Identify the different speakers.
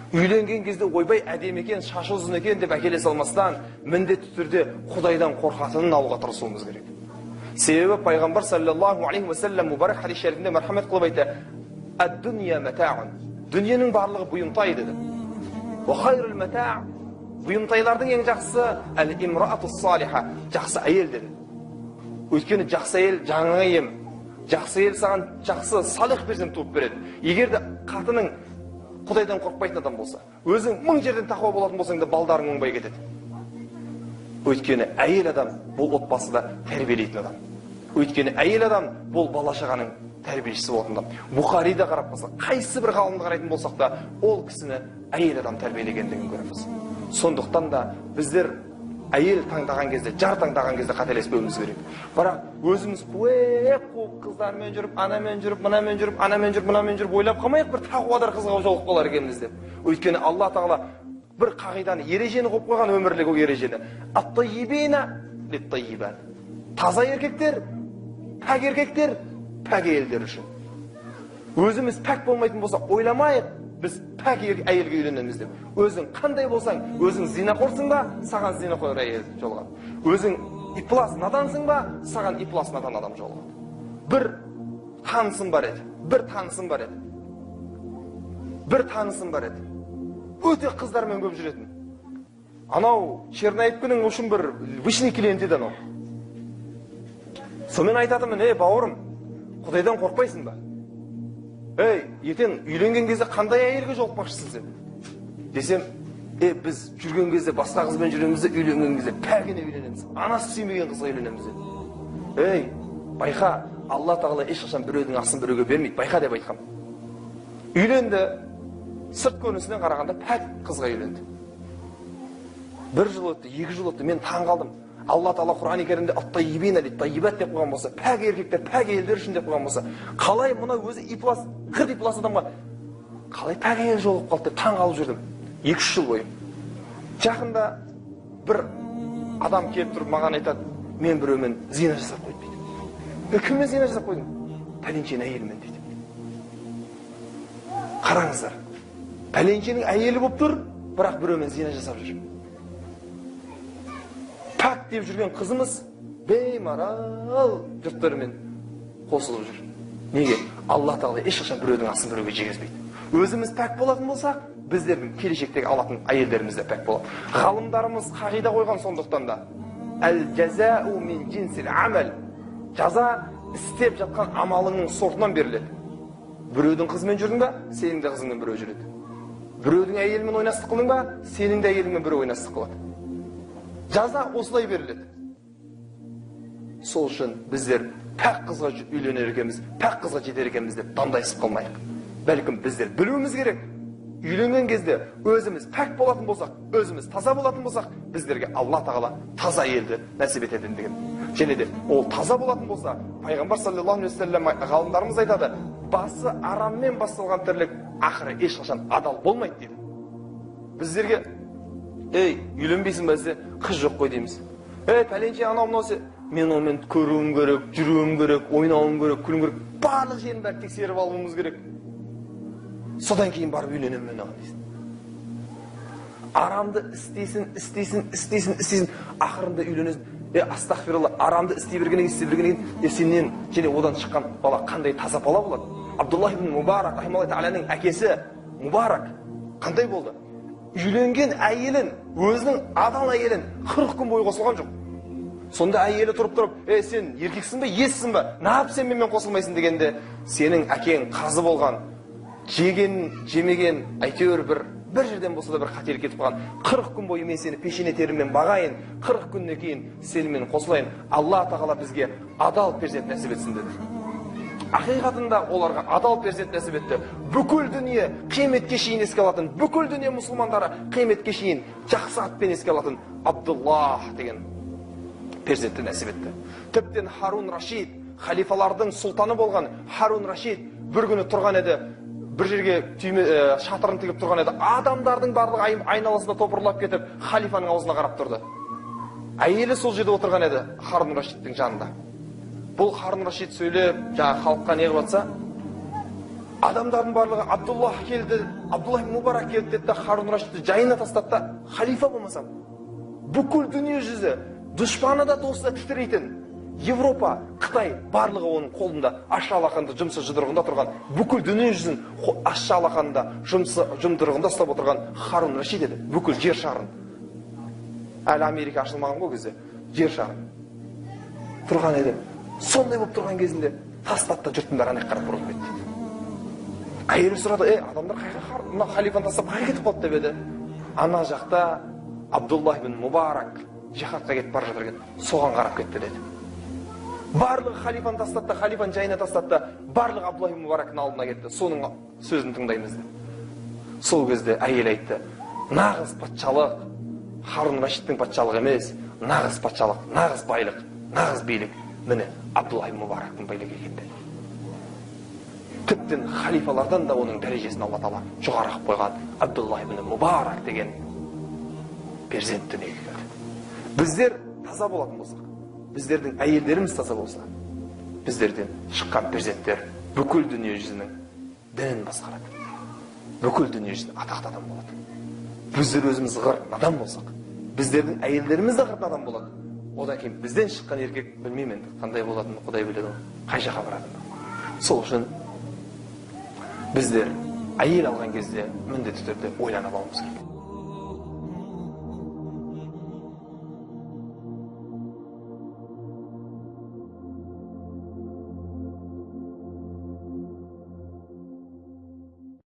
Speaker 1: Үйленген кезде ойбай әдемі екен, шашы ұзын екен деп әкеле салмастан, міндетті түрде Құдайдан қорқатынын алуға тырысуымыз керек. Себебі пайғамбар саллаллаху алейхи ва саллям мұбарак хадис шәрифінде мархамет қылып айтты: "Ад-дуnya матаун." Дүниенің барлығы бұйымтай деді. "Ва хайрул матау." Бұйымтайлардың ең жақсысы әл-имраатус салиха, жақсы әйел деді. Өйткені жақсы әйел жаңа ем. Жақсы әйел саған жақсы салих перзент туып береді. Егер де қатының Құдайдан қорқпайтын адам болса, өзің мың жерден тақуа болатын болсаң да балдарың оңбай кетеді. Өйткені әйел адам бұл отбасыда тәрбиелейтін адам. Өйткені әйел адам бұл бала-шағаның тәрбиешісі болатын адам. Бухарида қарап қалсақ, қайсы бір ғалымды қарайтын болсақ та, ол кісіні әйел адам тәрбиелегендігін көреміз. Сондықтан да біздер әйел таңдаған кезде, жар таңдаған кезде қателеспеуіміз керек. Бірақ өзіміз қуып қыздармен жүріп, анамен жүріп, мынамен жүріп, анамен жүріп, мынамен жүріп ойлап қалмайық, бір тақуадар қызға жолығып қалар екенбіз деп. Өйткені Алла Тағала бір қағиданы, ережені қойып қойған, өмірлік ол ережені. Ат-таййибина лит-таййибат. Таза еркектер, пәк еркектер, пәк әйелдер үшін. Өзіміз пәк болмайтын болса, ойламайық, біз пәк әйелге үйленеміз деп. Өзің қандай болсаң, өзің зинақорсың ба, саған зинақор әйел жолығады. Өзің иплас надансың ба, саған иплас надан адам жолығады. Бір танысым бар еді. Өте қыздармен көп жүретін. Анау Чернаевкінің үшін бір вышний клиент еді анау. Сонымен айтатынмын: "Ей бауырым, Құдайдан қорқпайсың ба? Ей, ертең үйленген кезде қандай әйелге жолықпақшысың сен?" Десем: "Біз жүрген кезде басқа қызбен жүреміз, үйленген кезде пәгіне үйленеміз. Анасы сүймеген қызға үйленеміз." Ей, байқа, Алла Тағала ешқашан біреудің ақысын біреуге бермейді, байқа деп айтқам. Үйленді, сырт көрінісінен қарағанда пәк қызға үйленді. Бір жыл өтті, 2 жыл өтті, мен таң қалдым. Алла Тағала Құран-ы Кәрімде ат-таййибина лит-таййибат деп қойған болса, пәк еркектер, пәк әйелдер үшін деп қойған болса, қалай мына өзі иплас, қырт иплас адамға қалай пәк әйел жолығып қалды деп таң қалып жүрдім. 2-3 жыл бойы. Жақында бір адам келіп тұрып маған айтады: "Мен біреумен зина жасап қойдым" дейді. "Кіммен зина жасап қойдың?" "Пәленшенің әйелімен" дейді. Қараңыздар, пәленшенің әйелі болып тұр, бірақ біреумен зина жасап жүр. Пәк деп жүрген қызымыз беймарал жұрттармен қосылып жүр. Неге? Алла Тағала ешқашан біреудің ақысын біреуге жегізбейді. Өзіміз пәк болатын болсақ, біздердің келешектегі алатын әйелдеріміз де пәк болады. Ғалымдарымыз қағида қойған сондықтан да: "Әл-жазау мин джинсил амал." Жаза істеп жатқан амалыңның сортынан беріледі. Біреудің қызымен жүрдің ба, сенің де қызыңмен біреу жүреді. Біреудің әйелімен ойнастық қылдың ба, сенің де әйеліңмен біреу ойнастық қылады. Жаза осылай беріледі. Сол үшін біздер пәк қызға үйленер екенбіз, пәк қызға жетер екенбіз деп дандайсып қалмайық. Бәлкім біздер білуіміз керек. Үйленген кезде өзіміз пәк болатын болсақ, өзіміз таза болатын болсақ, біздерге Алла Тағала таза әйелді нәсіп ететіндігін. Және де ол таза болатын болса, пайғамбар саллаллаху алейхи ва саллям ғалымдарымыз айтады: "Басы араммен басталған тірлік ақыры ешқашан адал болмайды" дейді. Біздерге: "Ей, үйленбейсің бе сен? Қыз жоқ қой" дейміз. "Ей, пәленше анау мынау", мен онымен көруім керек, жүруім керек, ойнауым керек, күлім керек, барлық жерін бәрі тексеріп алуымыз керек. Содан кейін барып үйленемін мен оған дейсің. Арамды істейсің, ақырында үйленесің. Астағфирулла, арамды істей бергеннен кейін, сенен және одан шыққан бала қандай таза бала болады? Абдуллах ибн Мубарак рахималлаху әкесі Мубарак қандай болды? Үйленген әйелін, өзінің адал әйелін 40 күн бойы қосылған жоқ. Сонда әйелі тұрып, сен еркексің бе, ессің бе? Нағып сен менімен қосылмайсың дегенде, сенің әкең қазы болған, жеген, жемеген, әйтеуір бір жерден болса да бір қателік кетіп қалған. 40 күн бойы мен сені пешене теріммен бағайын, 40 күннен кейін сенімен қосылайын. Алла Тағала бізге адал перзент нәсіп етсін деді. Ақиқатында оларға адал перзент нәсіп етті. Бүкіл дүние қияметке шейін еске алатын, бүкіл дүние мұсылмандары қияметке шейін жақсы атпен еске алатын Абдуллах деген перзентті нәсіп етті. Тіптен Харун Рашид, халифалардың сұлтаны болған Харун Рашид бір күні тұрған еді, бір жерге шатырын тігіп тұрған еді. Адамдардың барлығы айналасында топырлап кетіп, халифаның аузына қарап тұрды. Әйелі сол жерде отырған еді, Харун Рашидтің жанында. Бұл Харун Рашид сөйлеп, халыққа не қылып жатса, адамдардың барлығы Абдуллах келді Абдуллах ибн Мубарак келді деді, Харун Рашидті жайына тастады да, халифа болмасам, бүкіл дүние жүзі дұшпаны да досы да тітірейтін Европа, Қытай барлығы оның қолында аш алақанда жұмсы жұдырығында тұрған, бүкіл дүние жүзін аш алақанда жұмсы жұдырығында ұстап отырған Харун Рашид еді, бүкіл жер шарын. Әлі Америка ашылмаған ғой кезде, жер шарын тұрған еді. Сондай болып тұрған кезінде тастатты, жұрттың бәрі ана жаққа қарап бұрылып кетті. Әйелі сұрады, адамдар қайда халифаны тастап қайда кетіп қалды деп еді. Ана жақта Абдуллах ибн Мубарак жихадқа кетіп бара жатыр екен, соған қарап кетті деді. Барлығы халифаны тастатты, халифаны жайына тастатты, барлығы Абдуллах ибн Мубарактың алдына кетті. Соның сөзін тыңдаймыз деп. Сол кезде әйел айтты, нағыз патшалық Харун Рашидтің патшалығы емес, нағыз патшалық, нағыз байлық, нағыз билік міне Абдуллах ибн Мубарактың байлығы екен деді. Тіптен халифалардан да оның дәрежесін Алла Тағала жоғары қойған Абдуллах ибн Мубарак деген перзент дүниеге келді. Біздер таза болатын болсақ, біздердің әйелдеріміз таза болса, біздерден шыққан перзенттер бүкіл дүние жүзінің дінін басқарады. Бүкіл дүние жүзінде атақты адам болады. Біздер өзіміз ғырт адам болсақ, біздердің әйелдеріміз де ғырт адам болады. Одан кейін бізден шыққан еркек білмеймін енді қандай болатынын Құдай біледі, қай жаққа баратынын. Сол үшін біздер әйел алған кезде міндетті түрде ойланып алуымыз керек.